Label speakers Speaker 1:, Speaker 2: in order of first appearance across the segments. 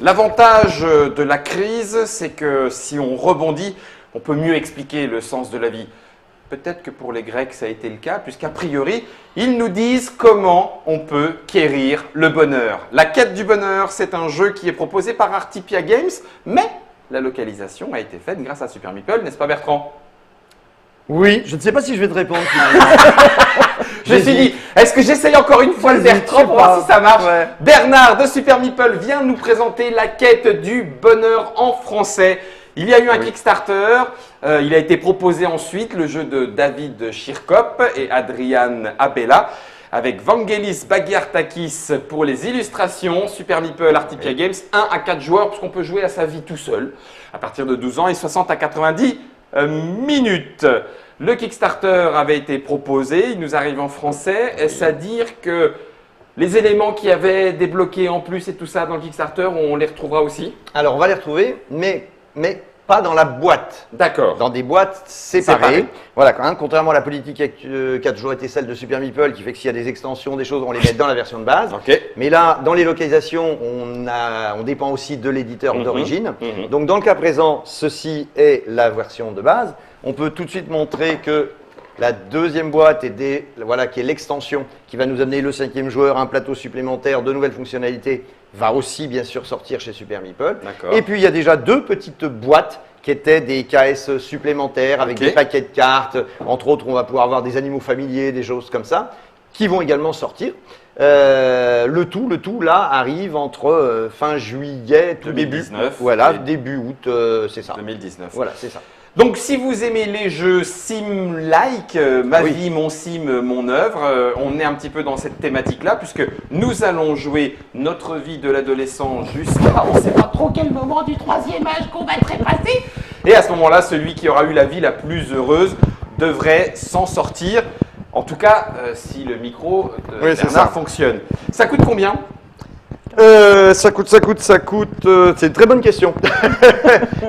Speaker 1: L'avantage de la crise, c'est que si on rebondit, on peut mieux expliquer le sens de la vie. Peut-être que pour les Grecs, ça a été le cas, puisqu'a priori, ils nous disent comment on peut quérir le bonheur. La quête du bonheur, c'est un jeu qui est proposé par Artipia Games, mais la localisation a été faite grâce à Super Meeple, n'est-ce pas Bertrand?
Speaker 2: Oui, je ne sais pas si je vais te répondre finalement.
Speaker 1: Je me suis dit, est-ce que j'essaye encore une fois le Bertrand pour voir si ça marche?
Speaker 2: Ouais.
Speaker 1: Bernard de Super Meeple vient nous présenter la quête du bonheur en français. Il y a eu un Kickstarter, il a été proposé ensuite, le jeu de David Chirkop et Adrian Abella, avec Vangelis Bagiartakis pour les illustrations, Super Meeple, Artipia Games, 1 à 4 joueurs, puisqu'on peut jouer à sa vie tout seul, à partir de 12 ans et 60 à 90 minutes. Le Kickstarter avait été proposé, il nous arrive en français. Est-ce à dire que les éléments qui avaient débloqué en plus et tout ça dans le Kickstarter, on les retrouvera aussi?
Speaker 2: Alors, on va les retrouver, mais pas dans la boîte.
Speaker 1: D'accord.
Speaker 2: Dans des boîtes séparées. Voilà, quand même, contrairement à la politique qui a toujours été celle de Super Meeple, qui fait que s'il y a des extensions, des choses, on les met dans la version de base.
Speaker 1: Ok.
Speaker 2: Mais là, dans les localisations, on dépend aussi de l'éditeur d'origine. Donc, dans le cas présent, ceci est la version de base. On peut tout de suite montrer que la deuxième boîte qui est l'extension qui va nous amener le 5e joueur, un plateau supplémentaire, de nouvelles fonctionnalités, va aussi bien sûr sortir chez Super Meeple. Et puis il y a déjà 2 petites boîtes qui étaient des KS supplémentaires avec des paquets de cartes. Entre autres, on va pouvoir avoir des animaux familiers, des choses comme ça, qui vont également sortir. Le tout là arrive entre fin juillet, tout
Speaker 1: 2019,
Speaker 2: début, voilà, début août, c'est ça.
Speaker 1: 2019.
Speaker 2: Voilà, c'est ça.
Speaker 1: Donc, si vous aimez les jeux sim-like, ma vie, mon sim, mon œuvre, on est un petit peu dans cette thématique-là, puisque nous allons jouer notre vie de l'adolescent jusqu'à, on ne sait pas trop quel moment du 3e âge qu'on va trépasser. Et à ce moment-là, celui qui aura eu la vie la plus heureuse devrait s'en sortir. En tout cas, si le micro de Bernard fonctionne. Ça coûte combien ?
Speaker 2: Ça coûte. C'est une très bonne question.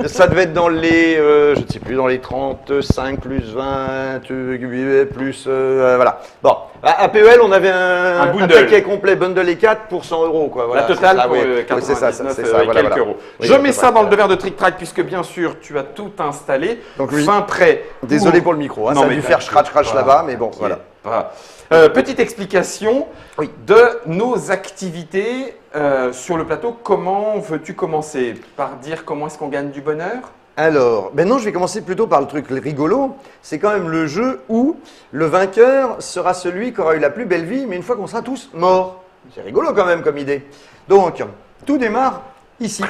Speaker 2: Ça devait être dans les, je ne sais plus, dans les 35 plus 20 plus, voilà. Bon, à PEL, on avait un paquet complet, bundle et 4 pour 100 €. Quoi. Voilà,
Speaker 1: la totale pour 99 et quelques euros. Je mets ça dans le devoir de Trick Track puisque bien sûr, tu as tout installé.
Speaker 2: Donc,
Speaker 1: fin prêt.
Speaker 2: Désolé pour le micro, hein, ça a dû faire scratch là-bas, mais bon, voilà.
Speaker 1: Petite explication de nos activités sur le plateau. Comment veux-tu commencer? Par dire comment est-ce qu'on gagne du bonheur?
Speaker 2: Alors, non, je vais commencer plutôt par le truc rigolo. C'est quand même le jeu où le vainqueur sera celui qui aura eu la plus belle vie, mais une fois qu'on sera tous morts. C'est rigolo quand même comme idée. Donc, tout démarre ici,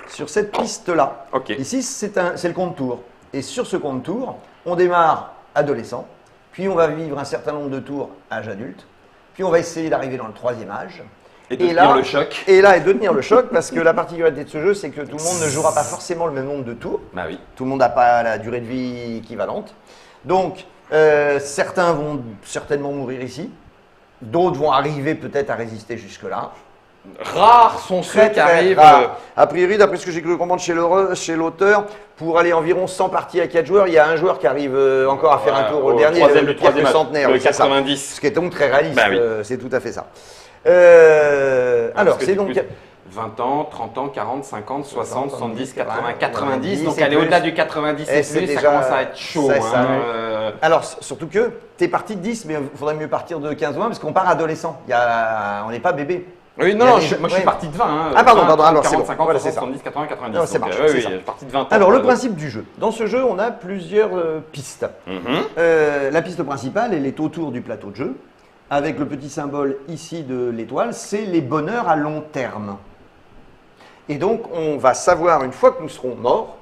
Speaker 2: sur cette piste-là. Ici, c'est le compte-tour. Et sur ce compte-tour, on démarre adolescent. Puis on va vivre un certain nombre de tours âge adulte. Puis on va essayer d'arriver dans le 3e âge.
Speaker 1: Et de tenir le choc.
Speaker 2: Et là, de tenir le choc, parce que la particularité de ce jeu, c'est que tout le monde ne jouera pas forcément le même nombre de tours.
Speaker 1: Bah oui.
Speaker 2: Tout le monde n'a pas la durée de vie équivalente. Donc, certains vont certainement mourir ici. D'autres vont arriver peut-être à résister jusque-là.
Speaker 1: Rares sont ceux qui arrivent.
Speaker 2: A priori, d'après ce que j'ai cru comprendre chez l'auteur, pour aller environ 100 parties à 4 joueurs, il y a un joueur qui arrive encore à faire un tour au dernier,
Speaker 1: le troisième
Speaker 2: centenaire.
Speaker 1: Le 90.
Speaker 2: Ce qui est donc très réaliste,
Speaker 1: bah oui.
Speaker 2: C'est tout à fait ça. Alors, c'est donc...
Speaker 1: 20 ans, 30 ans, 40, 50, 60, 70, 80, 90.
Speaker 2: 90,
Speaker 1: Donc aller au-delà du 90 et plus, ça commence à être chaud.
Speaker 2: Alors, surtout que tu es parti de 10, mais il faudrait mieux partir de 15 ou 20 parce qu'on part adolescent. On n'est pas bébé.
Speaker 1: Oui, non, moi je suis parti de 20.
Speaker 2: Ah pardon, alors
Speaker 1: 40,
Speaker 2: c'est bon.
Speaker 1: 50,
Speaker 2: Voilà,
Speaker 1: 60, 70, 80, 90.
Speaker 2: Non, c'est
Speaker 1: donc,
Speaker 2: ça.
Speaker 1: je suis parti de 20 ans.
Speaker 2: Alors, le principe du jeu. Dans ce jeu, on a plusieurs pistes. La piste principale, elle est autour du plateau de jeu, avec le petit symbole ici de l'étoile, c'est les bonheurs à long terme. Et donc, on va savoir, une fois que nous serons morts,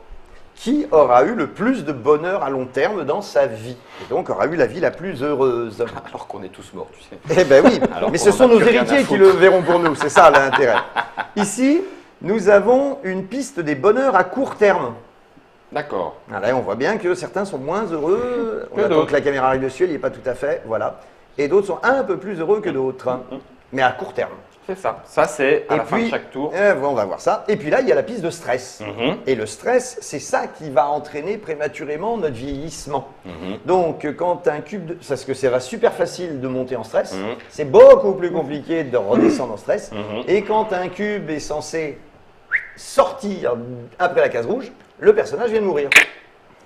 Speaker 2: qui aura eu le plus de bonheur à long terme dans sa vie. Et donc, aura eu la vie la plus heureuse.
Speaker 1: Alors qu'on est tous morts, tu sais.
Speaker 2: Eh bien oui, mais ce sont nos héritiers qui le verront pour nous, c'est ça l'intérêt. Ici, nous avons une piste des bonheurs à court terme.
Speaker 1: D'accord.
Speaker 2: Là, on voit bien que certains sont moins heureux. On attend que la caméra arrive dessus, elle n'y est pas tout à fait, voilà. Et d'autres sont un peu plus heureux que d'autres, mais à court terme.
Speaker 1: C'est ça. Ça, c'est à la fin de chaque tour.
Speaker 2: On va voir ça. Et puis là, il y a la piste de stress. Et le stress, c'est ça qui va entraîner prématurément notre vieillissement. Donc, quand un cube, parce que ça va super facile de monter en stress, c'est beaucoup plus compliqué de redescendre en stress. Et quand un cube est censé sortir après la case rouge, le personnage vient de mourir.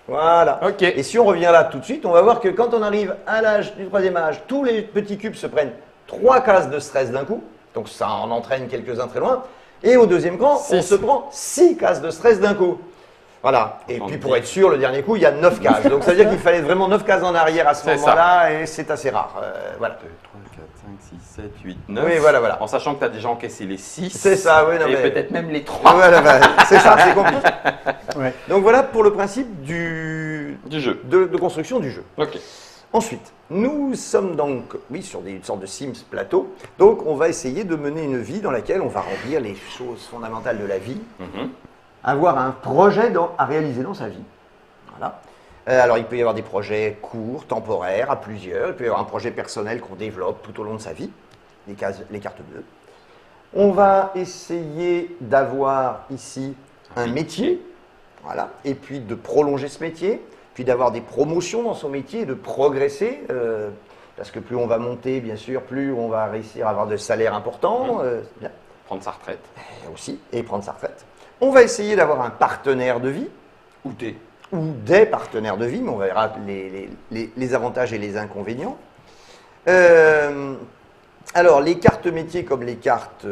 Speaker 2: Voilà.
Speaker 1: Ok.
Speaker 2: Et si on revient là tout de suite, on va voir que quand on arrive à l'âge du troisième âge, tous les petits cubes se prennent 3 cases de stress d'un coup. Donc ça en entraîne quelques-uns très loin. Et au deuxième camp, on se prend 6 cases de stress d'un coup. Voilà. Et puis pour être sûr, le dernier coup, il y a 9 cases. Donc ça veut dire qu'il fallait vraiment 9 cases en arrière à ce moment-là. Et c'est assez rare. Voilà.
Speaker 1: 2, 3, 4, 5, 6, 7, 8, 9.
Speaker 2: Oui, voilà.
Speaker 1: En sachant que tu as déjà encaissé les 6.
Speaker 2: C'est ça, oui. Non,
Speaker 1: et
Speaker 2: mais...
Speaker 1: peut-être même les 3.
Speaker 2: Voilà, c'est ça, c'est compliqué. Ouais. Donc voilà pour le principe du
Speaker 1: jeu.
Speaker 2: De construction du jeu.
Speaker 1: Ok.
Speaker 2: Ensuite, nous sommes donc, sur une sorte de Sims plateau. Donc on va essayer de mener une vie dans laquelle on va remplir les choses fondamentales de la vie. Avoir un projet à réaliser dans sa vie. Voilà. Alors il peut y avoir des projets courts, temporaires, à plusieurs. Il peut y avoir un projet personnel qu'on développe tout au long de sa vie. Les cartes bleues. On va essayer d'avoir ici un métier. Voilà. Et puis de prolonger ce métier. Puis d'avoir des promotions dans son métier, de progresser. Parce que plus on va monter, bien sûr, plus on va réussir à avoir de salaires importants. Bien.
Speaker 1: Prendre sa retraite.
Speaker 2: Et prendre sa retraite. On va essayer d'avoir un partenaire de vie. Ou des partenaires de vie, mais on verra les avantages et les inconvénients. Alors, les cartes métiers comme les cartes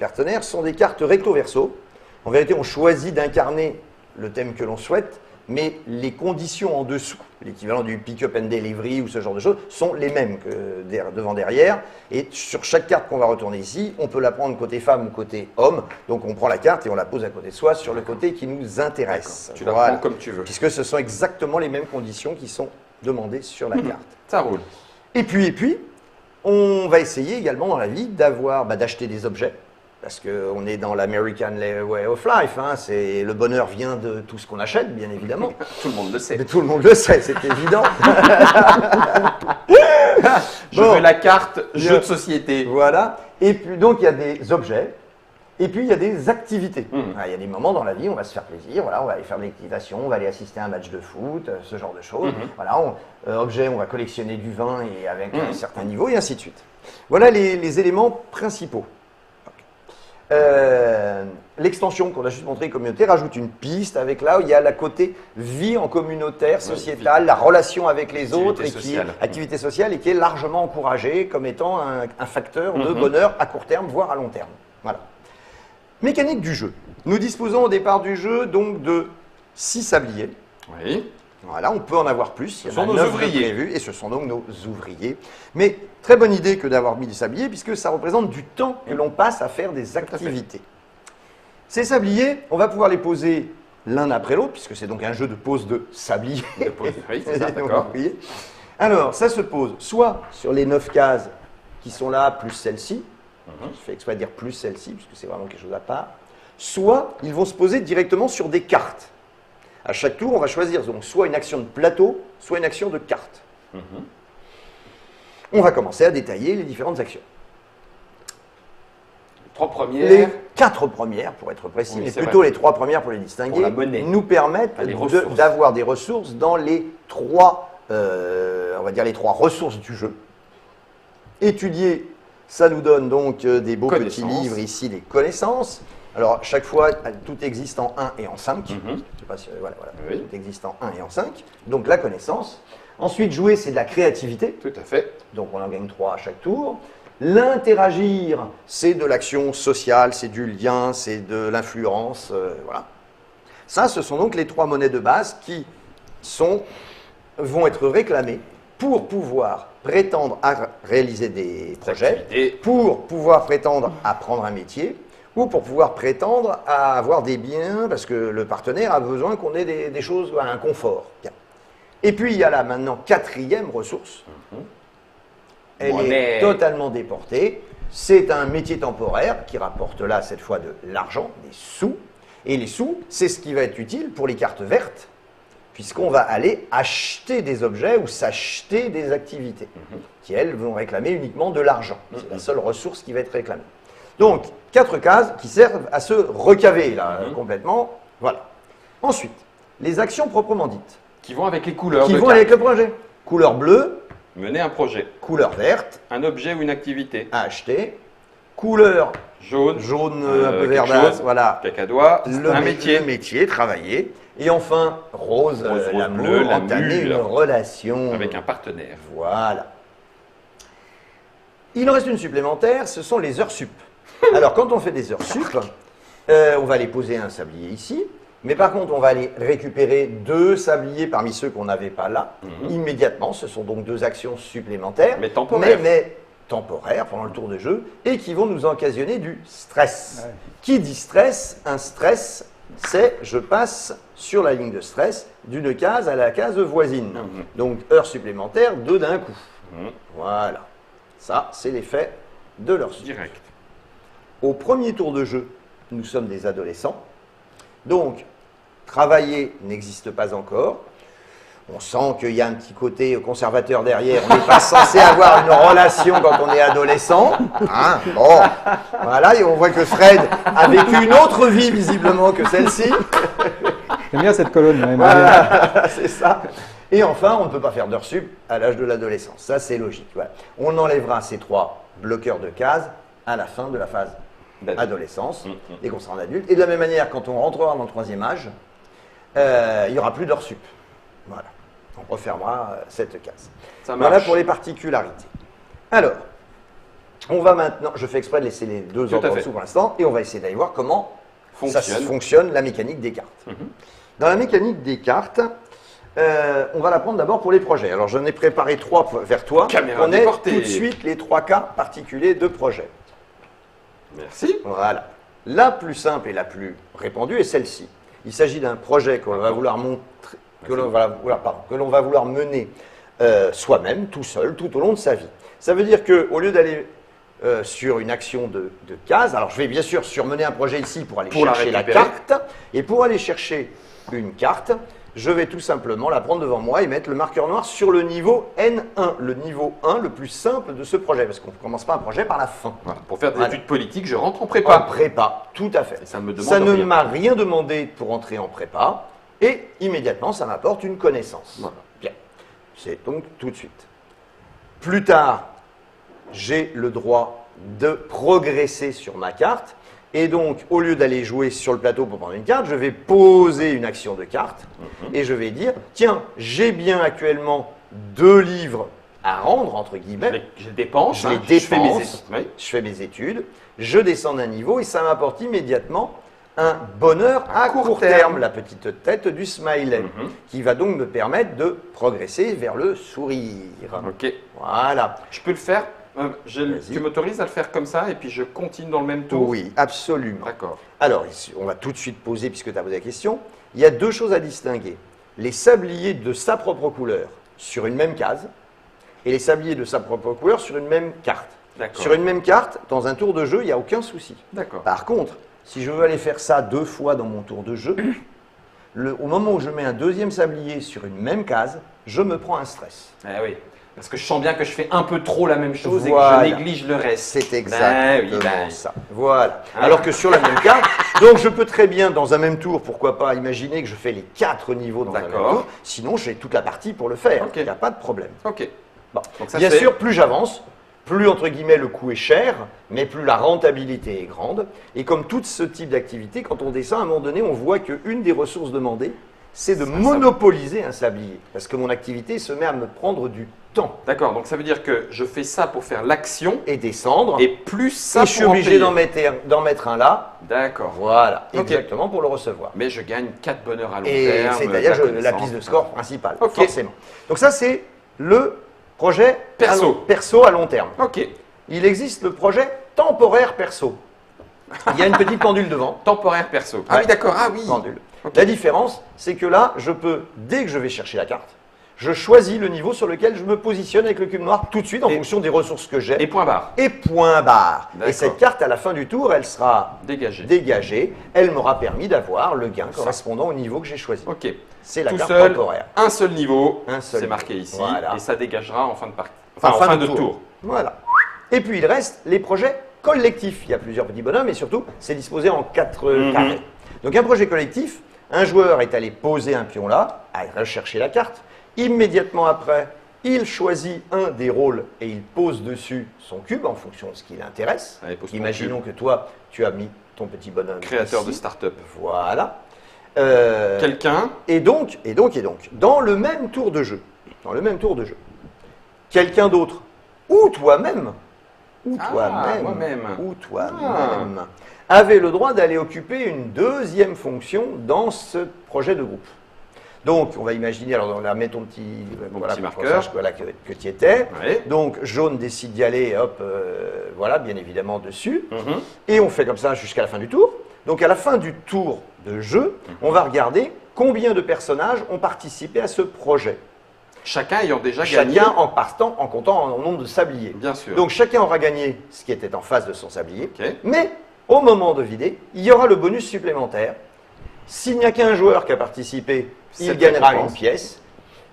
Speaker 2: partenaires sont des cartes recto-verso. En vérité, on choisit d'incarner le thème que l'on souhaite, mais les conditions en dessous, l'équivalent du pick-up and delivery ou ce genre de choses, sont les mêmes que devant-derrière. Et sur chaque carte qu'on va retourner ici, on peut la prendre côté femme ou côté homme. Donc on prend la carte et on la pose à côté de soi sur le côté qui nous intéresse.
Speaker 1: Tu la prends comme tu veux.
Speaker 2: Puisque ce sont exactement les mêmes conditions qui sont demandées sur la carte.
Speaker 1: Ça roule.
Speaker 2: Et puis, on va essayer également dans la vie d'acheter des objets. Parce qu'on est dans l'American way of life, hein. Le bonheur vient de tout ce qu'on achète, bien évidemment.
Speaker 1: Tout le monde le sait.
Speaker 2: Mais tout le monde le sait, c'est évident.
Speaker 1: Je veux la carte jeu de société.
Speaker 2: Voilà. Et puis donc il y a des objets, et puis il y a des activités. Il y a des moments dans la vie où on va se faire plaisir, voilà, on va aller faire de l'équitation, on va aller assister à un match de foot, ce genre de choses. Voilà, objet, on va collectionner du vin et avec un certain niveau, et ainsi de suite. Voilà les éléments principaux. L'extension qu'on a juste montré communautaire rajoute une piste avec là où il y a la côté vie en communautaire, sociétale, la relation avec les autres, activité sociale et qui est largement encouragée comme étant un facteur de bonheur à court terme, voire à long terme. Voilà. Mécanique du jeu. Nous disposons au départ du jeu donc de 6 sabliers.
Speaker 1: Oui.
Speaker 2: Voilà, on peut en avoir plus.
Speaker 1: Ce sont nos ouvriers.
Speaker 2: Prévus, et ce sont donc nos ouvriers. Mais très bonne idée que d'avoir mis des sabliers, puisque ça représente du temps que l'on passe à faire des activités. Ces sabliers, on va pouvoir les poser l'un après l'autre, puisque c'est donc un jeu de pose de sabliers.
Speaker 1: Oui, c'est ça, d'accord.
Speaker 2: Alors, ça se pose soit sur les 9 cases qui sont là, plus celle-ci. Je fais exprès de dire plus celle-ci, puisque c'est vraiment quelque chose à part. Soit ils vont se poser directement sur des cartes. À chaque tour, on va choisir donc soit une action de plateau, soit une action de carte. On va commencer à détailler les différentes actions.
Speaker 1: Les 3 premières.
Speaker 2: Les 4 premières, pour être précis, mais plutôt les 3 premières pour les distinguer, nous permettent d'avoir des ressources dans les 3, on va dire les 3 ressources du jeu. Étudier, ça nous donne donc des beaux petits livres ici, des connaissances. Alors, chaque fois, tout existe en 1 et en 5. Je sais pas si, voilà. Tout existe en 1 et en 5. Donc, la connaissance. Ensuite, jouer, c'est de la créativité.
Speaker 1: Tout à fait.
Speaker 2: Donc, on en gagne 3 à chaque tour. L'interagir, c'est de l'action sociale, c'est du lien, c'est de l'influence. Voilà. Ça, ce sont donc les 3 monnaies de base qui vont être réclamées pour pouvoir prétendre à réaliser des projets, pour pouvoir prétendre à prendre un métier, ou pour pouvoir prétendre à avoir des biens, parce que le partenaire a besoin qu'on ait des choses, un confort. Bien. Et puis, il y a là maintenant 4e ressource. Elle est totalement déportée. C'est un métier temporaire qui rapporte là, cette fois, de l'argent, des sous. Et les sous, c'est ce qui va être utile pour les cartes vertes, puisqu'on va aller acheter des objets ou s'acheter des activités, qui, elles, vont réclamer uniquement de l'argent. C'est la seule ressource qui va être réclamée. Donc, 4 cases qui servent à se recaver, là, complètement. Voilà. Ensuite, les actions proprement dites.
Speaker 1: Qui vont avec les couleurs.
Speaker 2: Qui vont avec le projet. Couleur bleue.
Speaker 1: Mener un projet.
Speaker 2: Couleur verte.
Speaker 1: Un objet ou une activité.
Speaker 2: À acheter. Couleur
Speaker 1: Jaune.
Speaker 2: Jaune, un peu
Speaker 1: quelque
Speaker 2: verdasse,
Speaker 1: chose.
Speaker 2: voilà.
Speaker 1: Cacadois. Un métier.
Speaker 2: Le métier, travailler. Et enfin, rose,
Speaker 1: Rose, rose
Speaker 2: l'amour,
Speaker 1: bleu, la
Speaker 2: entamer
Speaker 1: mule.
Speaker 2: une relation.
Speaker 1: Avec un partenaire.
Speaker 2: Voilà. Il en reste une supplémentaire, ce sont les heures sup. Alors, quand on fait des heures sup, on va aller poser un sablier ici, mais par contre, on va aller récupérer 2 sabliers parmi ceux qu'on n'avait pas là, immédiatement. Ce sont donc 2 actions supplémentaires,
Speaker 1: Mais temporaires.
Speaker 2: mais temporaires pendant le tour de jeu, et qui vont nous occasionner du stress.
Speaker 3: Ouais.
Speaker 2: Qui dit stress? Un stress, c'est je passe sur la ligne de stress d'une case à la case voisine. Donc, heures supplémentaires, 2 d'un coup. Voilà. Ça, c'est l'effet de l'heure sup.
Speaker 1: Direct.
Speaker 2: Au premier tour de jeu, nous sommes des adolescents. Donc, travailler n'existe pas encore. On sent qu'il y a un petit côté conservateur derrière. On n'est pas censé avoir une relation quand on est adolescent. Hein, bon, voilà, et on voit que Fred a vécu une autre vie visiblement que celle-ci.
Speaker 3: J'aime bien cette colonne. Ouais,
Speaker 2: Voilà, c'est ça. Et enfin, on ne peut pas faire d'heures sup à l'âge de l'adolescence. Ça, c'est logique. Voilà. On enlèvera ces 3 bloqueurs de cases à la fin de la phase adolescence et qu'on sera en adulte. Et de la même manière, quand on rentrera dans le 3e âge, il n'y aura plus d'heures sup. Voilà. On refermera cette case.
Speaker 1: Ça marche.
Speaker 2: Voilà pour les particularités. Alors, on va maintenant, je fais exprès de laisser les 2
Speaker 1: Tout à
Speaker 2: autres en
Speaker 1: fait.
Speaker 2: dessous pour l'instant, et on va essayer d'aller voir comment ça
Speaker 1: Fonctionne.
Speaker 2: fonctionne, la mécanique des cartes. Dans la mécanique des cartes, on va la prendre d'abord pour les projets. Alors, j'en ai préparé 3 vers toi.
Speaker 1: Caméra
Speaker 2: On est
Speaker 1: déportée.
Speaker 2: tout de suite les 3 cas particuliers de projet.
Speaker 1: Merci.
Speaker 2: Voilà. La plus simple et la plus répandue est celle-ci. Il s'agit d'un projet que l'on va vouloir montrer, que l'on va vouloir mener soi-même, tout seul, tout au long de sa vie. Ça veut dire qu'au lieu d'aller sur une action de case, alors je vais bien sûr surmener un projet ici pour aller
Speaker 1: Pour la
Speaker 2: chercher la
Speaker 1: récupérer.
Speaker 2: carte, et pour aller chercher une carte, je vais tout simplement la prendre devant moi et mettre le marqueur noir sur le niveau N1, le niveau 1 le plus simple de ce projet, parce qu'on ne commence pas un projet par la fin.
Speaker 1: Voilà. Pour faire des
Speaker 2: Voilà.
Speaker 1: études politiques, je rentre en
Speaker 2: En
Speaker 1: prépa.
Speaker 2: prépa, tout à fait.
Speaker 1: Et ça me demande
Speaker 2: Ça ne
Speaker 1: rien.
Speaker 2: m'a rien demandé pour entrer en prépa, et immédiatement, ça m'apporte une connaissance.
Speaker 1: Voilà.
Speaker 2: Bien. C'est donc tout de suite. Plus tard, j'ai le droit de progresser sur ma carte, et donc, au lieu d'aller jouer sur le plateau pour prendre une carte, je vais poser une action de carte, et je vais dire, tiens, j'ai bien actuellement 2 livres à rendre, entre guillemets.
Speaker 1: Je les dépense.
Speaker 2: Je les
Speaker 1: hein, je fais mes
Speaker 2: dépense,
Speaker 1: études. Oui.
Speaker 2: je fais mes études, je descends d'un niveau et ça m'apporte immédiatement un bonheur à court terme, la petite tête du smiley, qui va donc me permettre de progresser vers le sourire.
Speaker 1: Ok.
Speaker 2: Voilà.
Speaker 1: Je peux le faire.
Speaker 2: Vas-y.
Speaker 1: Tu m'autorises à le faire comme ça et puis je continue dans le même tour.
Speaker 2: Oui, absolument.
Speaker 1: D'accord.
Speaker 2: Alors, ici, on va tout de suite poser, puisque tu as posé la question, il y a 2 choses à distinguer. Les sabliers de sa propre couleur sur une même case et les sabliers de sa propre couleur sur une même carte.
Speaker 1: D'accord.
Speaker 2: Sur une même carte, dans un tour de jeu, il n'y a aucun souci.
Speaker 1: D'accord.
Speaker 2: Par contre, si je veux aller faire ça 2 fois dans mon tour de jeu, au moment où je mets un 2e sablier sur une même case, je me prends un stress.
Speaker 1: Eh oui. Parce que je sens bien que je fais un peu trop la même chose
Speaker 2: Voilà.
Speaker 1: et que je néglige le reste.
Speaker 2: C'est exactement
Speaker 1: Ben oui, ben.
Speaker 2: ça. Voilà.
Speaker 1: Ah.
Speaker 2: Alors que sur la même carte, donc je peux très bien, dans un même tour, pourquoi pas imaginer que je fais les 4 niveaux dans un même
Speaker 1: D'accord.
Speaker 2: tour. Sinon, j'ai toute la partie pour le faire.
Speaker 1: Ok.
Speaker 2: Il n'y a pas de problème.
Speaker 1: Ok.
Speaker 2: Bon.
Speaker 1: Donc ça,
Speaker 2: Bien
Speaker 1: c'est-
Speaker 2: sûr, plus j'avance, plus entre guillemets le coût est cher, mais plus la rentabilité est grande. Et comme tout ce type d'activité, quand on descend, à un moment donné, on voit qu'une des ressources demandées, c'est de monopoliser un sablier. Parce que mon activité se met à me prendre du temps.
Speaker 1: D'accord. Donc ça veut dire que je fais ça pour faire l'action
Speaker 2: Et descendre.
Speaker 1: et plus ça
Speaker 2: Et je suis
Speaker 1: pour en
Speaker 2: obligé
Speaker 1: payer.
Speaker 2: d'en mettre un là.
Speaker 1: D'accord.
Speaker 2: Voilà,
Speaker 1: Ok.
Speaker 2: exactement pour le recevoir.
Speaker 1: Mais je gagne 4 bonheurs à long
Speaker 2: Et
Speaker 1: terme.
Speaker 2: c'est-à-dire
Speaker 1: de
Speaker 2: la
Speaker 1: connaissance.
Speaker 2: piste de score principale,
Speaker 1: Ok.
Speaker 2: forcément. Donc ça, c'est le projet
Speaker 1: Perso.
Speaker 2: perso à long terme.
Speaker 1: Ok.
Speaker 2: Il existe le projet temporaire perso. Il y a une petite pendule devant.
Speaker 1: Temporaire perso. Ah
Speaker 2: Ouais.
Speaker 1: oui, d'accord. Ah oui.
Speaker 2: Pendule.
Speaker 1: Ok.
Speaker 2: La différence, c'est que là, je peux, dès que je vais chercher la carte, je choisis le niveau sur lequel je me positionne avec le cube noir tout de suite en
Speaker 1: Et-
Speaker 2: fonction des ressources que j'ai.
Speaker 1: Et point barre.
Speaker 2: Et point barre. Et
Speaker 1: D'accord.
Speaker 2: cette carte, à la fin du tour, elle sera
Speaker 1: Dégagé.
Speaker 2: dégagée. Elle m'aura permis d'avoir le gain correspondant au niveau que j'ai choisi.
Speaker 1: Ok.
Speaker 2: C'est la
Speaker 1: Tout
Speaker 2: carte
Speaker 1: seul,
Speaker 2: temporaire.
Speaker 1: un seul niveau.
Speaker 2: Un seul
Speaker 1: C'est marqué
Speaker 2: niveau.
Speaker 1: ici.
Speaker 2: Voilà.
Speaker 1: Et ça dégagera en fin de partie.
Speaker 2: En
Speaker 1: Enfin, en fin de tour.
Speaker 2: Voilà. Et puis il reste les projets collectifs. Il y a plusieurs petits bonhommes et surtout, c'est disposé en 4 carrés. Donc un projet collectif, un joueur est allé poser un pion là, à rechercher la carte. Immédiatement après, il choisit un des rôles et il pose dessus son cube en fonction de ce qui l'intéresse.
Speaker 1: Allez, pose ton
Speaker 2: Imaginons
Speaker 1: cube.
Speaker 2: que toi, tu as mis ton petit bonhomme
Speaker 1: Créateur
Speaker 2: ici.
Speaker 1: de start-up.
Speaker 2: Voilà.
Speaker 1: Quelqu'un.
Speaker 2: Et donc, dans le même tour de jeu, quelqu'un d'autre, ou toi-même,
Speaker 1: moi-même.
Speaker 2: avait le droit d'aller occuper une deuxième fonction dans ce projet de groupe. Donc, on va imaginer, alors là, mets ton petit,
Speaker 1: petit
Speaker 2: pour
Speaker 1: marqueur.
Speaker 2: qu'on sache, voilà, que tu y étais.
Speaker 1: Ouais.
Speaker 2: Donc, jaune décide d'y aller, hop, voilà, bien évidemment dessus.
Speaker 1: Mhm.
Speaker 2: Et on fait comme ça jusqu'à la fin du tour. Donc, à la fin du tour de jeu, on va regarder combien de personnages ont participé à ce projet.
Speaker 1: Chacun ayant déjà gagné.
Speaker 2: Chacun en partant, en comptant en nombre de sabliers.
Speaker 1: Bien sûr.
Speaker 2: Donc, chacun aura gagné ce qui était en face de son sablier.
Speaker 1: Ok.
Speaker 2: Mais, au moment de vider, il y aura le bonus supplémentaire. S'il n'y a qu'un joueur qui a participé, il
Speaker 1: Cette
Speaker 2: gagnera
Speaker 1: récompense.
Speaker 2: une pièce.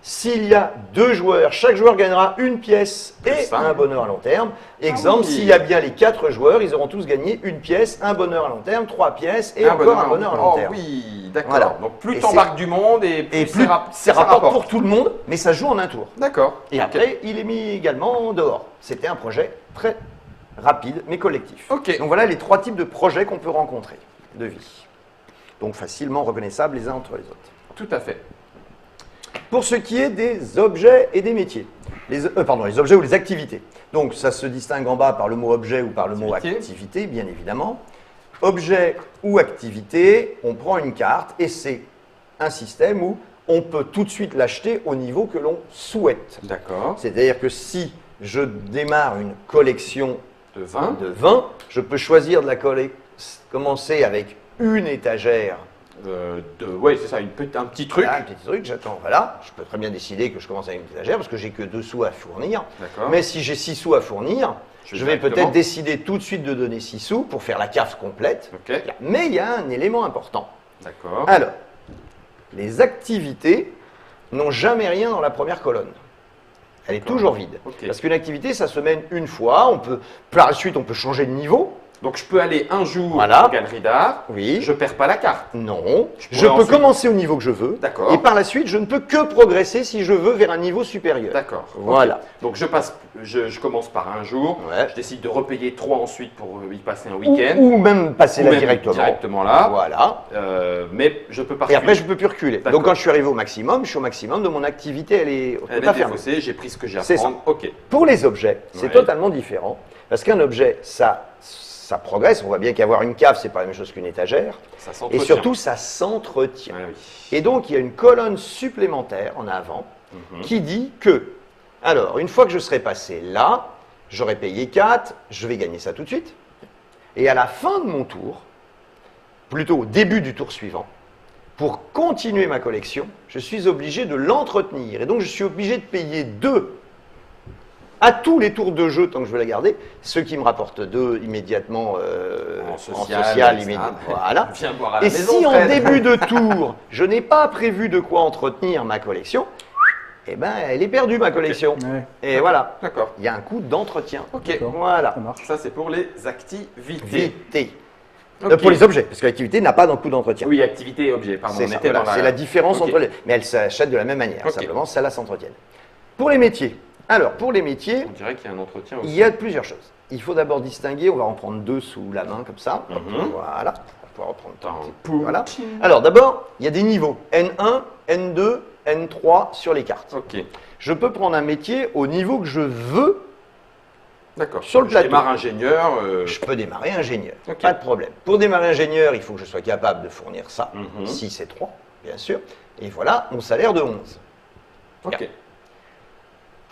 Speaker 2: S'il y a 2 joueurs, chaque joueur gagnera une pièce et
Speaker 1: Plus ça.
Speaker 2: un bonheur à long terme. Exemple,
Speaker 1: oui.
Speaker 2: s'il y a bien les 4 joueurs, ils auront tous gagné une pièce, un bonheur à long terme, 3 pièces et
Speaker 1: Un
Speaker 2: encore un bonheur à long
Speaker 1: Oh
Speaker 2: terme.
Speaker 1: oui, d'accord.
Speaker 2: Voilà.
Speaker 1: Donc plus
Speaker 2: Et
Speaker 1: tu embarques du monde et plus,
Speaker 2: Et plus c'est
Speaker 1: ça
Speaker 2: rapporte
Speaker 1: rapporte.
Speaker 2: pour tout le monde, mais ça se joue en un tour.
Speaker 1: D'accord.
Speaker 2: Et
Speaker 1: Ok.
Speaker 2: après, il est mis également dehors. C'était un projet très rapide, mais collectif.
Speaker 1: Ok.
Speaker 2: Donc voilà les 3 types de projets qu'on peut rencontrer de vie. Donc facilement reconnaissables les uns entre les autres.
Speaker 1: Tout à fait.
Speaker 2: Pour ce qui est des objets et des métiers, les objets ou les activités. Donc ça se distingue en bas par le mot objet ou par le mot
Speaker 1: Activité.
Speaker 2: activité, bien évidemment. Objet ou activité, on prend une carte et c'est un système où on peut tout de suite l'acheter au niveau que l'on souhaite.
Speaker 1: D'accord.
Speaker 2: C'est-à-dire que si je démarre une collection
Speaker 1: De 20.
Speaker 2: de vin, je peux choisir de la commencer avec une étagère.
Speaker 1: Oui, c'est ça, un petit truc.
Speaker 2: Voilà, un petit truc, j'attends, voilà. Je peux très bien décider que je commence avec une étagère parce que j'ai que 2 sous à fournir.
Speaker 1: D'accord.
Speaker 2: Mais si j'ai 6 sous à fournir,
Speaker 1: Je
Speaker 2: je
Speaker 1: vais
Speaker 2: vais
Speaker 1: directement.
Speaker 2: peut-être décider tout de suite de donner 6 sous pour faire la carte complète.
Speaker 1: Ok.
Speaker 2: Mais il y a un élément important.
Speaker 1: D'accord.
Speaker 2: Alors, les activités n'ont jamais rien dans la première colonne. Elle est
Speaker 1: D'accord.
Speaker 2: toujours vide.
Speaker 1: Ok.
Speaker 2: Parce qu'une activité, ça se mène une fois. Par la suite, on peut changer de niveau.
Speaker 1: Donc je peux aller un jour
Speaker 2: Voilà.
Speaker 1: en galerie d'art.
Speaker 2: Oui.
Speaker 1: Je perds pas la carte.
Speaker 2: Non.
Speaker 1: Je
Speaker 2: Je
Speaker 1: pourrais
Speaker 2: peux
Speaker 1: ensuite-
Speaker 2: commencer au niveau que je veux.
Speaker 1: D'accord.
Speaker 2: Et par la suite, je ne peux que progresser si je veux vers un niveau supérieur.
Speaker 1: D'accord.
Speaker 2: Voilà.
Speaker 1: Ok. Donc je commence par un jour.
Speaker 2: Ouais.
Speaker 1: Je décide de repayer 3 ensuite pour y passer un
Speaker 2: Ou,
Speaker 1: week-end.
Speaker 2: ou même passer
Speaker 1: Ou
Speaker 2: là
Speaker 1: même
Speaker 2: directement.
Speaker 1: là.
Speaker 2: Voilà.
Speaker 1: Mais je peux pas.
Speaker 2: Et après, je ne peux plus reculer.
Speaker 1: D'accord.
Speaker 2: Donc, quand je suis arrivé au maximum, je suis au maximum de mon activité. On
Speaker 1: Elle
Speaker 2: peut pas
Speaker 1: est
Speaker 2: fermer.
Speaker 1: défaussée, j'ai pris ce que j'ai à
Speaker 2: C'est
Speaker 1: prendre. Ok.
Speaker 2: Pour les objets, c'est
Speaker 1: Ouais.
Speaker 2: totalement différent. Parce qu'un objet, ça progresse. On voit bien qu'avoir une cave, c'est pas la même chose qu'une étagère.
Speaker 1: Ça
Speaker 2: Et
Speaker 1: s'entretient.
Speaker 2: surtout, ça s'entretient.
Speaker 1: Ouais, oui.
Speaker 2: Et donc, il y a une colonne supplémentaire en avant qui dit que, alors, une fois que je serai passé là, j'aurai payé 4, je vais gagner ça tout de suite. Et à la fin de mon tour, plutôt au début du tour suivant, pour continuer ma collection, je suis obligé de l'entretenir. Et donc, je suis obligé de payer 2 à tous les tours de jeu tant que je veux la garder, ce qui me rapporte 2 immédiatement
Speaker 1: En
Speaker 2: en
Speaker 1: social,
Speaker 2: social
Speaker 1: etc.
Speaker 2: immédiatement. Voilà.
Speaker 1: Viens boire à la
Speaker 2: Et
Speaker 1: maison,
Speaker 2: si en
Speaker 1: Fred.
Speaker 2: début de tour, je n'ai pas prévu de quoi entretenir ma collection, eh ben, elle est perdue ma collection.
Speaker 3: Ouais,
Speaker 2: Et voilà,
Speaker 1: D'accord.
Speaker 2: il y a un coût d'entretien.
Speaker 1: Ok.
Speaker 3: D'accord.
Speaker 2: Voilà.
Speaker 3: ça marche.
Speaker 1: Ça c'est pour les activités.
Speaker 2: Vité.
Speaker 1: Ok.
Speaker 2: Pour les objets, parce que l'activité n'a pas d'un coût d'entretien.
Speaker 1: Oui, activité et objet. Pardon.
Speaker 2: C'est
Speaker 1: on
Speaker 2: ça,
Speaker 1: était
Speaker 2: voilà.
Speaker 1: dans
Speaker 2: C'est la différence
Speaker 1: Ok.
Speaker 2: entre les. Mais elles s'achètent de la même manière,
Speaker 1: Ok.
Speaker 2: simplement, celles-là s'entretiennent. Pour les métiers. Alors, pour les métiers,
Speaker 1: On dirait qu'il y a un entretien aussi.
Speaker 2: il y a plusieurs choses. Il faut d'abord distinguer, on va en prendre 2 sous la main, comme ça. Hop,
Speaker 1: Mhm.
Speaker 2: Voilà. On va pouvoir reprendre
Speaker 1: Attends,
Speaker 2: un petit-
Speaker 1: poum.
Speaker 2: Voilà. Alors, d'abord, il y a des niveaux. N1, N2, N3 sur les cartes.
Speaker 1: Ok.
Speaker 2: Je peux prendre un métier au niveau que je veux.
Speaker 1: D'accord.
Speaker 2: Sur le
Speaker 1: Je
Speaker 2: plateau.
Speaker 1: démarre ingénieur.
Speaker 2: Je peux démarrer ingénieur.
Speaker 1: Ok.
Speaker 2: Pas de problème. Pour démarrer ingénieur, il faut que je sois capable de fournir ça.
Speaker 1: Mhm.
Speaker 2: 6 et 3, bien sûr. Et voilà mon salaire de 11.
Speaker 1: Ok.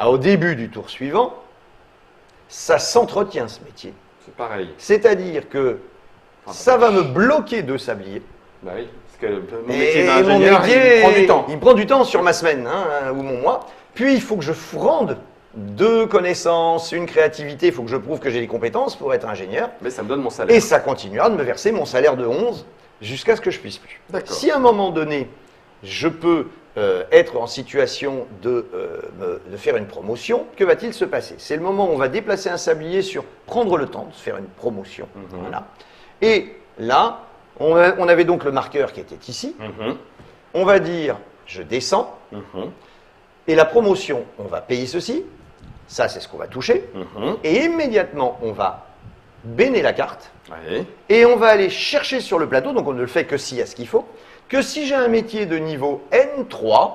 Speaker 2: Au début du tour suivant, ça s'entretient ce métier.
Speaker 1: C'est pareil.
Speaker 2: C'est-à-dire que
Speaker 1: Enfin,
Speaker 2: ça va me bloquer 2 sabliers.
Speaker 1: Bah oui. Parce que mon
Speaker 2: Et
Speaker 1: métier
Speaker 2: mon
Speaker 1: d'ingénieur,
Speaker 2: métier,
Speaker 1: il prend du temps.
Speaker 2: Il prend du temps sur ma semaine ou mon mois. Puis il faut que je rende 2 connaissances, une créativité. Il faut que je prouve que j'ai les compétences pour être ingénieur.
Speaker 1: Mais ça me donne mon salaire.
Speaker 2: Et ça continuera de me verser mon salaire de 11 jusqu'à ce que je puisse plus.
Speaker 1: D'accord.
Speaker 2: Si à un moment donné, je peux être en situation de faire une promotion, que va-t-il se passer? C'est le moment où on va déplacer un sablier sur prendre le temps de se faire une promotion.
Speaker 1: Mhm.
Speaker 2: Voilà. Et là, on avait donc le marqueur qui était ici.
Speaker 1: Mhm.
Speaker 2: On va dire, je descends.
Speaker 1: Mhm.
Speaker 2: Et la promotion, on va payer ceci. Ça, c'est ce qu'on va toucher. Et immédiatement, on va béner la carte.
Speaker 1: Ouais.
Speaker 2: Et on va aller chercher sur le plateau, donc on ne le fait que s'il y a ce qu'il faut, que si j'ai un métier de niveau N3,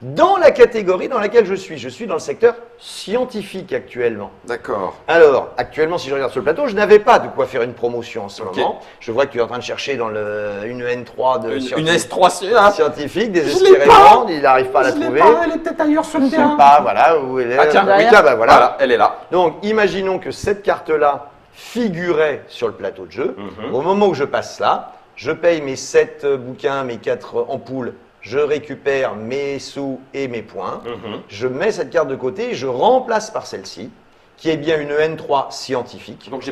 Speaker 2: dans la catégorie dans laquelle je suis dans le secteur scientifique actuellement.
Speaker 1: D'accord.
Speaker 2: Alors, actuellement, si je regarde sur le plateau, je n'avais pas de quoi faire une promotion en ce moment. Je vois que tu es en train de chercher dans une N3 de
Speaker 1: Une S3 là.
Speaker 2: scientifique, désespérément, il n'arrive pas à la trouver.
Speaker 1: Elle est peut-être ailleurs sur le
Speaker 2: Je sais
Speaker 1: terrain.
Speaker 2: pas, voilà, où elle est.
Speaker 1: Ah tiens,
Speaker 2: oui,
Speaker 1: oui,
Speaker 2: tiens, bah, voilà.
Speaker 1: Voilà, elle est là.
Speaker 2: Donc, imaginons que cette carte-là figurait sur le plateau de jeu. Au moment où je passe là, je paye mes 7 bouquins, mes 4 ampoules, je récupère mes sous et mes points, je mets cette carte de côté et je remplace par celle-ci, qui est bien une N3 scientifique.
Speaker 1: Donc j'ai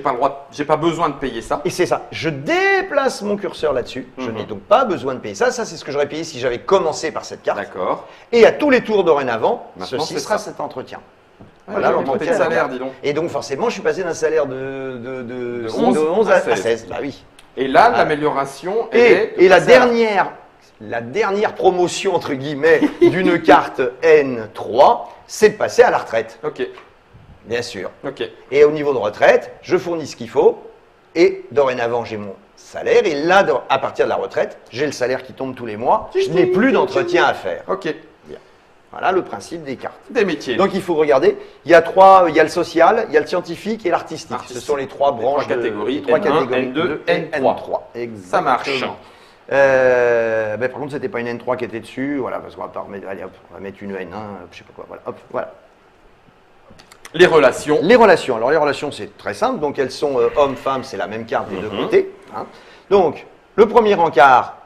Speaker 1: pas besoin de payer ça.
Speaker 2: Et c'est ça, je déplace mon curseur là-dessus, je n'ai donc pas besoin de payer ça. Ça, c'est ce que j'aurais payé si j'avais commencé par cette carte.
Speaker 1: D'accord.
Speaker 2: Et à tous les tours dorénavant,
Speaker 1: Maintenant,
Speaker 2: ceci
Speaker 1: c'est
Speaker 2: sera
Speaker 1: ça.
Speaker 2: cet entretien.
Speaker 1: Voilà,
Speaker 2: l'entretien
Speaker 1: de
Speaker 2: de la
Speaker 1: salaire,
Speaker 2: carte.
Speaker 1: dis donc.
Speaker 2: Et donc forcément, je suis passé d'un salaire de
Speaker 1: 11
Speaker 2: à
Speaker 1: à 16.
Speaker 2: 16. Bah oui.
Speaker 1: Et là,
Speaker 2: Ah.
Speaker 1: l'amélioration est.
Speaker 2: Et la dernière promotion, entre guillemets, d'une carte N3, c'est de passer à la retraite,
Speaker 1: Ok.
Speaker 2: bien sûr.
Speaker 1: Ok.
Speaker 2: Et au niveau de retraite, je fournis ce qu'il faut, et dorénavant, j'ai mon salaire, et là, à partir de la retraite, j'ai le salaire qui tombe tous les mois, je n'ai plus d'entretien à faire.
Speaker 1: Ok.
Speaker 2: Voilà le principe des cartes.
Speaker 1: Des métiers.
Speaker 2: Donc il faut regarder, il y a le social, il y a le scientifique et l'artistique. Ce sont les trois branches
Speaker 1: catégories,
Speaker 2: de, trois
Speaker 1: N1,
Speaker 2: catégories
Speaker 1: N2,
Speaker 2: de
Speaker 1: N3.
Speaker 2: Exactement.
Speaker 1: Ça marche.
Speaker 2: Ben, par contre, c'était pas une N3 qui était dessus, voilà, parce qu'on va pas remettre, allez, hop, on va mettre une N1, je sais pas quoi, voilà, hop, voilà.
Speaker 1: Les relations.
Speaker 2: Les relations, alors les relations c'est très simple, donc elles sont hommes-femmes, c'est la même carte des deux côtés. Hein. Donc, le premier encart,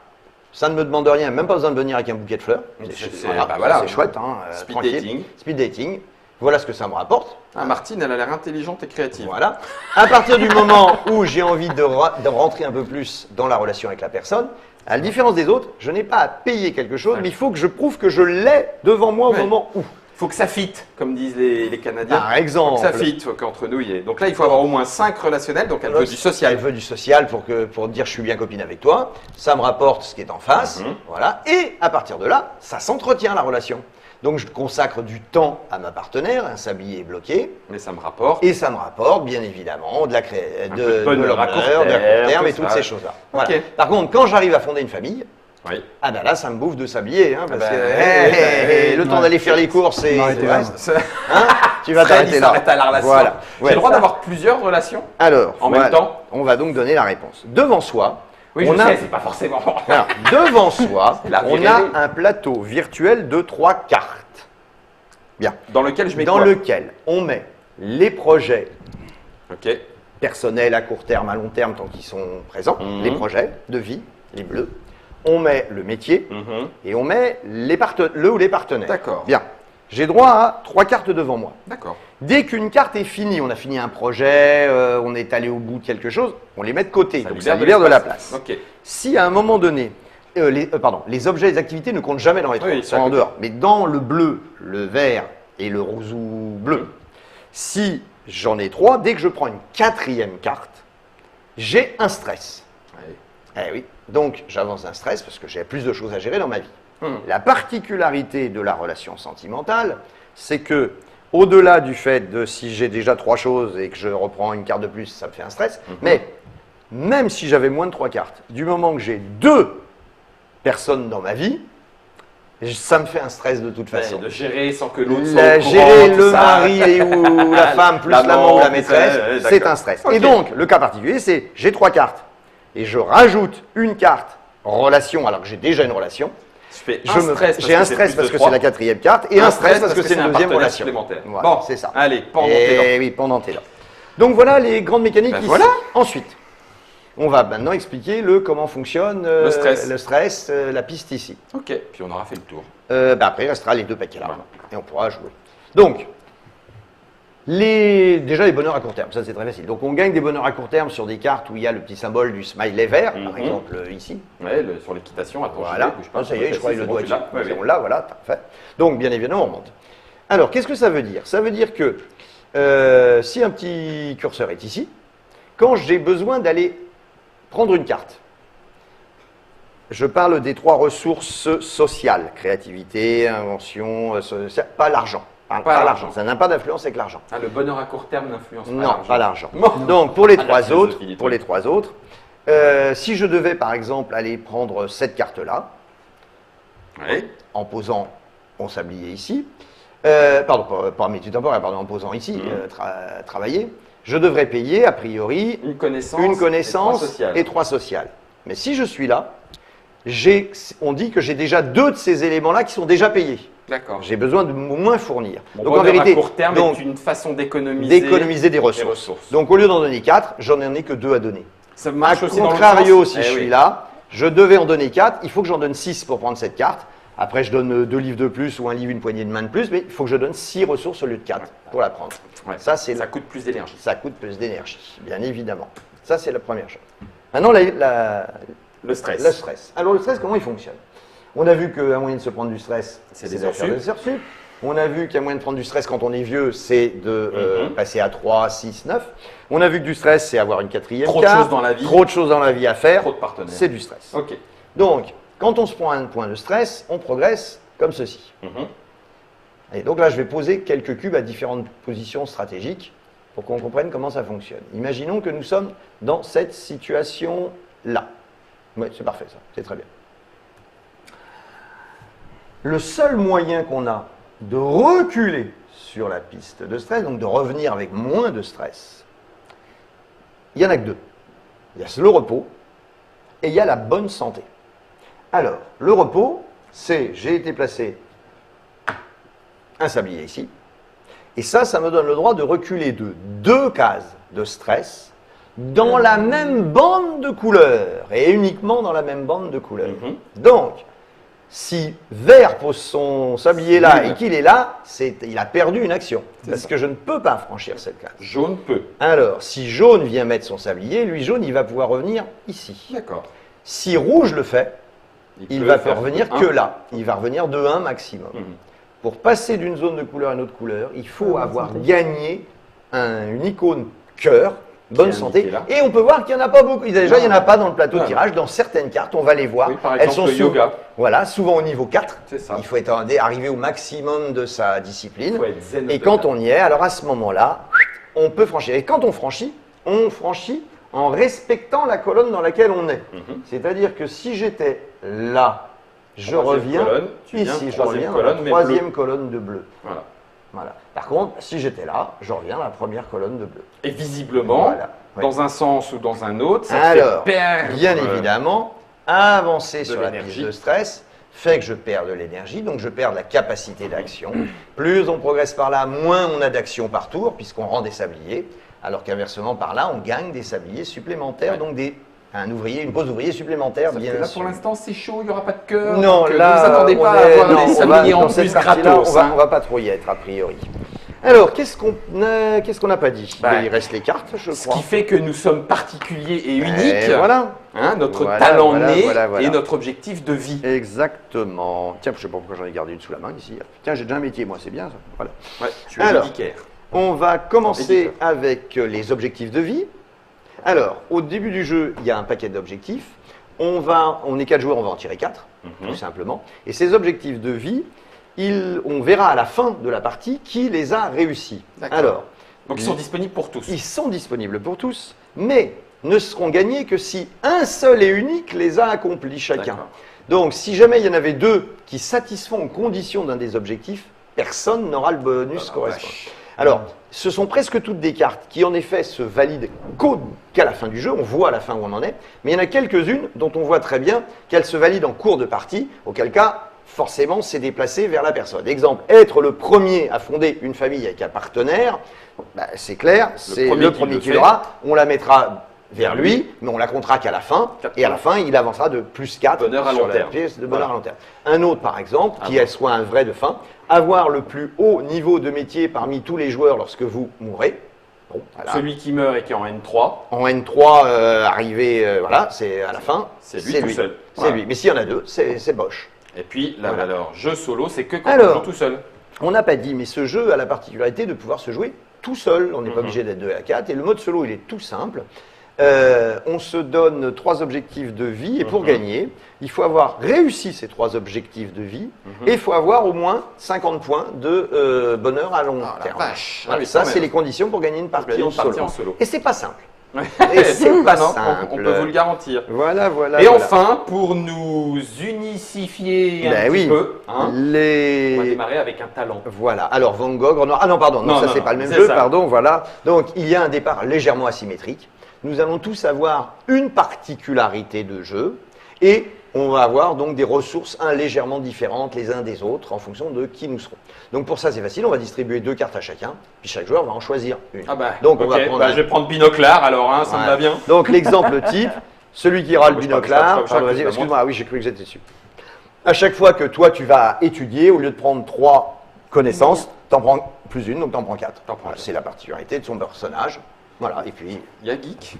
Speaker 2: ça ne me demande rien, même pas besoin de venir avec un bouquet de fleurs.
Speaker 1: Voilà.
Speaker 2: C'est chouette, hein,
Speaker 1: Speed
Speaker 2: tranquille.
Speaker 1: dating.
Speaker 2: Speed dating. Voilà ce que ça me rapporte.
Speaker 1: Ah, Martine, elle a l'air intelligente et créative.
Speaker 2: Voilà. À partir du moment où j'ai envie de rentrer un peu plus dans la relation avec la personne, à la différence des autres, je n'ai pas à payer quelque chose, mais il faut que je prouve que je l'ai devant moi au moment où.
Speaker 1: Il faut que ça fitte, comme disent les Canadiens.
Speaker 2: Par exemple.
Speaker 1: Faut que ça fitte, faut qu'entre nous, il y ait. Donc là, il faut avoir au moins 5 relationnels, donc elle veut du social.
Speaker 2: Elle veut du social pour dire je suis bien copine avec toi, ça me rapporte ce qui est en face, voilà. Et à partir de là, ça s'entretient la relation. Donc je consacre du temps à ma partenaire, un sablier est bloqué.
Speaker 1: Mais ça me rapporte.
Speaker 2: Et ça me rapporte, bien évidemment, de
Speaker 1: peu de bonheur à court
Speaker 2: de la court terme et
Speaker 1: tout
Speaker 2: toutes
Speaker 1: ça.
Speaker 2: ces choses-là. Voilà.
Speaker 1: Ok.
Speaker 2: Par contre, quand j'arrive à fonder une famille,
Speaker 1: Oui.
Speaker 2: ah ben là, ça me bouffe de sablier, hein, parce
Speaker 1: ben,
Speaker 2: que le temps
Speaker 3: ouais.
Speaker 2: d'aller faire les courses, c'est...
Speaker 3: On va arrêter là.
Speaker 2: Hein, tu vas t'arrêter là.
Speaker 1: s'arrête à la relation.
Speaker 2: Voilà.
Speaker 1: J'ai
Speaker 2: Ouais.
Speaker 1: le droit d'avoir plusieurs relations
Speaker 2: Alors,
Speaker 1: en même temps.
Speaker 2: on va donc donner la réponse. Devant soi,
Speaker 1: Oui,
Speaker 2: on
Speaker 1: je
Speaker 2: a...
Speaker 1: sais, c'est pas forcément.
Speaker 2: Alors, devant soi,
Speaker 1: La
Speaker 2: on
Speaker 1: virée.
Speaker 2: a un plateau virtuel de 3 cartes. Bien.
Speaker 1: Dans lequel je mets
Speaker 2: Dans
Speaker 1: quoi
Speaker 2: lequel on met les projets
Speaker 1: Ok.
Speaker 2: personnels à court terme, à long terme, tant qu'ils sont présents, les projets de vie, les bleus. On met le métier et on met le ou les partenaires.
Speaker 1: D'accord.
Speaker 2: Bien. J'ai droit à 3 cartes devant moi.
Speaker 1: D'accord.
Speaker 2: Dès qu'une carte est finie, on a fini un projet, on est allé au bout de quelque chose, on les met de côté. Donc ça libère de la place.
Speaker 1: Ok.
Speaker 2: Si à un moment donné, les objets et les activités ne comptent jamais dans les 3,
Speaker 1: Oui,
Speaker 2: ils sont en dehors. Mais dans le bleu, le vert et le rose ou bleu, si j'en ai 3, dès que je prends une 4e carte, j'ai un stress.
Speaker 1: Ouais.
Speaker 2: Eh oui, donc j'avance d'un stress parce que j'ai plus de choses à gérer dans ma vie. La particularité de la relation sentimentale, c'est que au-delà du fait de si j'ai déjà 3 choses et que je reprends une carte de plus, ça me fait un stress, mais même si j'avais moins de 3 cartes, du moment que j'ai 2 personnes dans ma vie, ça me fait un stress de toute façon.
Speaker 1: De gérer sans que l'autre soit au courant,
Speaker 2: Gérer
Speaker 1: tout
Speaker 2: le
Speaker 1: ça.
Speaker 2: mari ou la femme plus l'amant ou la maîtresse,
Speaker 1: d'accord.
Speaker 2: c'est un stress.
Speaker 1: Ok.
Speaker 2: Et donc, le cas particulier, c'est j'ai 3 cartes et je rajoute une carte relation alors que j'ai déjà une relation. J'ai un stress parce que c'est la 4e carte et un stress parce que c'est une deuxième
Speaker 1: partenaire
Speaker 2: relation.
Speaker 1: supplémentaire.
Speaker 2: Voilà,
Speaker 1: Bon,
Speaker 2: c'est ça.
Speaker 1: Allez, pendant
Speaker 2: Et oui, pendant tes là. Donc voilà les grandes mécaniques
Speaker 1: Ben
Speaker 2: ici.
Speaker 1: voilà.
Speaker 2: Ensuite, on va maintenant expliquer comment fonctionne
Speaker 1: Le stress.
Speaker 2: la piste ici.
Speaker 1: Ok, puis on aura fait le tour.
Speaker 2: Après, il restera les 2 paquets là. Et on pourra jouer. Donc, déjà les bonheurs à court terme, ça c'est très facile. Donc on gagne des bonheurs à court terme sur des cartes où il y a le petit symbole du smiley vert, par exemple ici.
Speaker 1: Ouais, sur l'équitation, attends,
Speaker 2: Voilà,
Speaker 1: bouge pas,
Speaker 2: ça y est, je crois qu'il le doigt dessus.
Speaker 1: Ouais, ouais.
Speaker 2: On l'a, voilà, parfait. Donc bien évidemment, on remonte. Alors, qu'est-ce que ça veut dire? Ça veut dire que si un petit curseur est ici, quand j'ai besoin d'aller prendre une carte, je parle des 3 ressources sociales, créativité, invention, pas l'argent. Pas l'argent, ça n'a pas d'influence avec l'argent.
Speaker 1: Ah, le bonheur à court terme n'influence pas
Speaker 2: Non,
Speaker 1: l'argent.
Speaker 2: pas l'argent.
Speaker 1: Bon.
Speaker 2: Donc pour les
Speaker 1: Ah, la
Speaker 2: 3 autres,
Speaker 1: philosophie du
Speaker 2: si je devais par exemple aller prendre cette carte-là,
Speaker 1: Oui.
Speaker 2: en posant mon sablier ici, pardon, pas métier temporaire, pardon, en posant ici, travailler, je devrais payer a priori
Speaker 1: Une connaissance
Speaker 2: et 3 sociales. Mais si je suis là, on dit que j'ai déjà 2 de ces éléments-là qui sont déjà payés.
Speaker 1: D'accord.
Speaker 2: J'ai besoin de moins fournir.
Speaker 1: Mon
Speaker 2: Donc en
Speaker 1: bonheur
Speaker 2: vérité,
Speaker 1: à court terme est une façon
Speaker 2: d'économiser des ressources. Donc au lieu d'en donner 4, j'en ai que 2 à donner.
Speaker 1: Ça
Speaker 2: A
Speaker 1: marche aussi dans le
Speaker 2: contrario,
Speaker 1: sens-
Speaker 2: si je suis là, je devais en donner 4, il faut que j'en donne 6 pour prendre cette carte. Après, je donne 2 livres de plus ou un livre, une poignée de main de plus, mais il faut que je donne 6 ressources au lieu de 4 pour la prendre.
Speaker 1: Ouais.
Speaker 2: Ça
Speaker 1: coûte plus d'énergie.
Speaker 2: Ça coûte plus d'énergie, bien évidemment. Ça, c'est la première chose. Maintenant, le stress. Alors, le stress, comment il fonctionne? On a vu qu'un moyen de se prendre du stress,
Speaker 1: c'est des
Speaker 2: de faire
Speaker 1: heures
Speaker 2: des heures sup. On a vu qu'un moyen de prendre du stress quand on est vieux, c'est de passer à 3, 6, 9. On a vu que du stress, c'est avoir une 4e
Speaker 1: Trop de
Speaker 2: carte,
Speaker 1: choses dans la vie.
Speaker 2: trop de choses dans la vie à faire.
Speaker 1: Trop de partenaires.
Speaker 2: C'est du stress.
Speaker 1: Ok.
Speaker 2: Donc, quand on se prend un point de stress, on progresse comme ceci. Et donc là, je vais poser quelques cubes à différentes positions stratégiques pour qu'on comprenne comment ça fonctionne. Imaginons que nous sommes dans cette situation-là. Oui, c'est parfait ça, c'est très bien. Le seul moyen qu'on a de reculer sur la piste de stress, donc de revenir avec moins de stress, il n'y en a que 2. Il y a le repos et il y a la bonne santé. Alors, le repos, c'est j'ai été placé un sablier ici, et ça me donne le droit de reculer de 2 cases de stress dans la même bande de couleurs, et uniquement dans la même bande de couleurs. Donc, si vert pose son sablier là et qu'il est là, il a perdu une action, parce que je ne peux pas franchir cette case.
Speaker 1: Jaune peut.
Speaker 2: Alors, si jaune vient mettre son sablier, lui jaune, il va pouvoir revenir ici.
Speaker 1: D'accord.
Speaker 2: Si rouge le fait, il
Speaker 1: peut
Speaker 2: va
Speaker 1: faire
Speaker 2: faire revenir
Speaker 1: un.
Speaker 2: que là. Il va revenir de 1 maximum. Pour passer d'une zone de couleur à une autre couleur, il faut avoir gagné une icône cœur, bonne santé.
Speaker 1: là.
Speaker 2: Et on peut voir qu'il n'y en a pas beaucoup. Déjà, il n'y en a pas dans le plateau de tirage. Dans certaines cartes, on va les voir.
Speaker 1: Oui, par exemple, le yoga.
Speaker 2: Voilà, souvent au niveau 4.
Speaker 1: C'est ça.
Speaker 2: Il faut arriver au maximum de sa discipline.
Speaker 1: Il faut être zen
Speaker 2: Et quand on y est, alors à ce moment-là, on peut franchir. Et quand on franchit en respectant la colonne dans laquelle on est. C'est-à-dire que si j'étais là, je reviens ici, je reviens dans la 3e colonne de bleu. Voilà. Par contre, si j'étais là, je reviens dans la première colonne de bleu.
Speaker 1: Et visiblement, dans un sens ou dans un autre, ça
Speaker 2: alors,
Speaker 1: fait perdre
Speaker 2: bien évidemment, avancer sur la
Speaker 1: l'énergie.
Speaker 2: piste de stress fait que je perds de l'énergie, donc je perds de la capacité d'action. Plus on progresse par là, moins on a d'action par tour, puisqu'on rend des sabliers, alors qu'inversement par là, on gagne des sabliers supplémentaires, donc une pause ouvrier supplémentaire,
Speaker 1: Sauf
Speaker 2: bien
Speaker 1: que là,
Speaker 2: sûr.
Speaker 1: pour l'instant, c'est chaud, il n'y aura pas de cœur.
Speaker 2: Non,
Speaker 1: donc,
Speaker 2: là,
Speaker 1: ne vous attendez pas à avoir des sabliers en plus gratos.
Speaker 2: On va pas trop y être, a priori. Alors, qu'est-ce qu'on n'a pas dit? Il reste les cartes, je
Speaker 1: Ce
Speaker 2: crois.
Speaker 1: qui fait que nous sommes particuliers et uniques.
Speaker 2: Et voilà.
Speaker 1: Notre
Speaker 2: Voilà,
Speaker 1: talent
Speaker 2: voilà,
Speaker 1: né
Speaker 2: voilà.
Speaker 1: et notre objectif de vie.
Speaker 2: Exactement. Tiens, je ne sais pas pourquoi j'en ai gardé une sous la main ici. Tiens, j'ai déjà un métier, moi, c'est bien ça. Voilà.
Speaker 1: Ouais, tu es
Speaker 2: Alors,
Speaker 1: édicaire.
Speaker 2: on va commencer avec les objectifs de vie. Alors, au début du jeu, il y a un paquet d'objectifs. On est 4 joueurs, on va en tirer 4, tout simplement. Et ces objectifs de vie, on verra à la fin de la partie qui les a réussis. Alors,
Speaker 1: donc ils sont disponibles pour tous.
Speaker 2: Ils sont disponibles pour tous, mais ne seront gagnés que si un seul et unique les a accomplis chacun. Donc, si jamais il y en avait 2 qui satisfont aux conditions d'un des objectifs, personne n'aura le bonus correspondant. Alors, ce sont presque toutes des cartes qui, en effet, se valident qu'à la fin du jeu. On voit à la fin où on en est. Mais il y en a quelques-unes dont on voit très bien qu'elles se valident en cours de partie, auquel cas, forcément, c'est déplacé vers la personne. Exemple, être le premier à fonder une famille avec un partenaire, c'est clair, c'est le premier qui l'aura. On la mettra vers lui, mais on la comptera qu'à la fin. Et à la fin, il avancera de plus 4 sur la pièce de bonheur à long terme. Un autre, par exemple, qui soit un vrai de fin, avoir le plus haut niveau de métier parmi tous les joueurs lorsque vous mourrez. Bon, voilà.
Speaker 1: Celui qui meurt et qui est en N3.
Speaker 2: En N3, arrivé, voilà, c'est à la fin.
Speaker 1: C'est lui tout seul.
Speaker 2: C'est lui. Mais s'il y en a 2, c'est Bosch.
Speaker 1: Et puis, la valeur jeu solo, c'est que quand on joue tout seul.
Speaker 2: On n'a pas dit, mais ce jeu a la particularité de pouvoir se jouer tout seul. On n'est pas obligé d'être 2 à 4. Et le mode solo, il est tout simple. On se donne 3 objectifs de vie et pour gagner, il faut avoir réussi ces 3 objectifs de vie et il faut avoir au moins 50 points de bonheur à long
Speaker 1: Ah, la
Speaker 2: terme.
Speaker 1: vache.
Speaker 2: Voilà,
Speaker 1: Ah oui,
Speaker 2: ça,
Speaker 1: quand
Speaker 2: c'est
Speaker 1: même.
Speaker 2: les conditions pour gagner une partie,
Speaker 1: gagner
Speaker 2: en,
Speaker 1: une partie
Speaker 2: solo.
Speaker 1: en solo.
Speaker 2: Et c'est pas simple.
Speaker 1: Et
Speaker 2: c'est pas
Speaker 1: non,
Speaker 2: simple.
Speaker 1: on peut vous le garantir.
Speaker 2: Voilà, voilà.
Speaker 1: Et
Speaker 2: voilà.
Speaker 1: enfin, pour nous unicifier un
Speaker 2: Ben
Speaker 1: petit
Speaker 2: oui,
Speaker 1: peu, hein, on va
Speaker 2: les...
Speaker 1: démarrer avec un talent.
Speaker 2: Voilà, alors Van Gogh, Renoir. Ah non, pardon, non,
Speaker 1: Non,
Speaker 2: ça
Speaker 1: non,
Speaker 2: c'est
Speaker 1: non,
Speaker 2: pas le même
Speaker 1: c'est
Speaker 2: jeu,
Speaker 1: ça.
Speaker 2: pardon, voilà. Donc il y a un départ légèrement asymétrique. Nous allons tous avoir une particularité de jeu et on va avoir donc des ressources légèrement différentes les uns des autres en fonction de qui nous serons. Donc pour ça c'est facile, on va distribuer 2 cartes à chacun, puis chaque joueur va en choisir une.
Speaker 1: Ah bah,
Speaker 2: donc on
Speaker 1: ok,
Speaker 2: va prendre
Speaker 1: bah, je vais prendre binoclard alors, hein, ça me
Speaker 2: Voilà.
Speaker 1: va bien.
Speaker 2: Donc l'exemple type, celui qui aura le
Speaker 1: Je
Speaker 2: binoclard,
Speaker 1: crois que
Speaker 2: vas-y,
Speaker 1: je la
Speaker 2: excuse-moi, ah oui j'ai cru que j'étais dessus. À chaque fois que toi tu vas étudier, au lieu de prendre 3 connaissances, t'en prends plus une, donc t'en prends 4.
Speaker 1: T'en prends quatre.
Speaker 2: C'est la particularité de son personnage. Voilà, et puis...
Speaker 1: Il y a geek.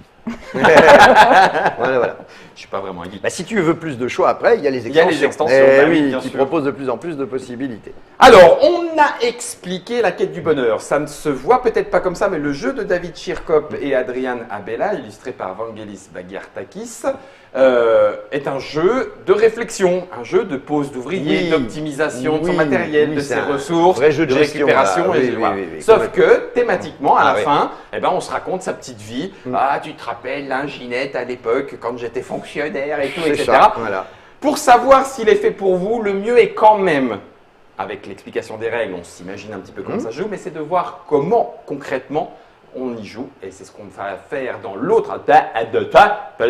Speaker 2: voilà.
Speaker 1: Je suis pas vraiment un geek.
Speaker 2: Bah, si tu veux plus de choix après, il y a les
Speaker 1: Il y a
Speaker 2: extensions.
Speaker 1: les extensions,
Speaker 2: Eh
Speaker 1: bah oui,
Speaker 2: oui,
Speaker 1: bien
Speaker 2: qui
Speaker 1: sûr.
Speaker 2: proposent de plus en plus de possibilités.
Speaker 1: Alors, on a expliqué la quête du bonheur. Ça ne se voit peut-être pas comme ça, mais le jeu de David Chirkop et Adrian Abela, illustré par Vangelis Bagiartakis, est un jeu de réflexion, un jeu de pose d'ouvrier,
Speaker 2: Oui.
Speaker 1: d'optimisation de son
Speaker 2: Oui,
Speaker 1: matériel,
Speaker 2: oui,
Speaker 1: de
Speaker 2: c'est
Speaker 1: ses
Speaker 2: un
Speaker 1: ressources,
Speaker 2: vrai jeu de
Speaker 1: de
Speaker 2: gestion,
Speaker 1: récupération.
Speaker 2: là.
Speaker 1: Et
Speaker 2: Oui,
Speaker 1: voilà.
Speaker 2: oui, oui,
Speaker 1: Sauf
Speaker 2: complètement.
Speaker 1: que, thématiquement, à
Speaker 2: Ah
Speaker 1: la
Speaker 2: oui.
Speaker 1: fin, eh ben, on se raconte sa petite vie. Ah, tu te rappelles, hein, Ginette, à l'époque, quand j'étais fonctionnaire et tout,
Speaker 2: C'est
Speaker 1: etc.
Speaker 2: ça, voilà.
Speaker 1: Pour savoir s'il est fait pour vous, le mieux est quand même, avec l'explication des règles, on s'imagine un petit peu comment ça se joue, mais c'est de voir comment concrètement on y joue. Et c'est ce qu'on va faire dans l'autre.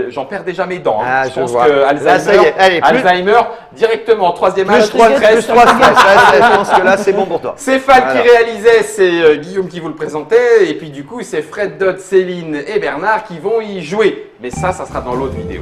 Speaker 1: J'en perds déjà mes dents. Hein.
Speaker 2: Ah,
Speaker 1: je
Speaker 2: je
Speaker 1: pense
Speaker 2: vois.
Speaker 1: que
Speaker 2: Là, ça y est. Allez, plus-
Speaker 1: Alzheimer, directement, 3e
Speaker 2: Plus
Speaker 1: âge,
Speaker 2: 3
Speaker 1: stress.
Speaker 2: stress. Je pense que là, c'est bon pour toi.
Speaker 1: C'est Fal
Speaker 2: Voilà.
Speaker 1: qui réalisait, c'est Guillaume qui vous le présentait, et puis du coup, c'est Fred, Dodd, Céline et Bernard qui vont y jouer. Mais ça sera dans l'autre vidéo.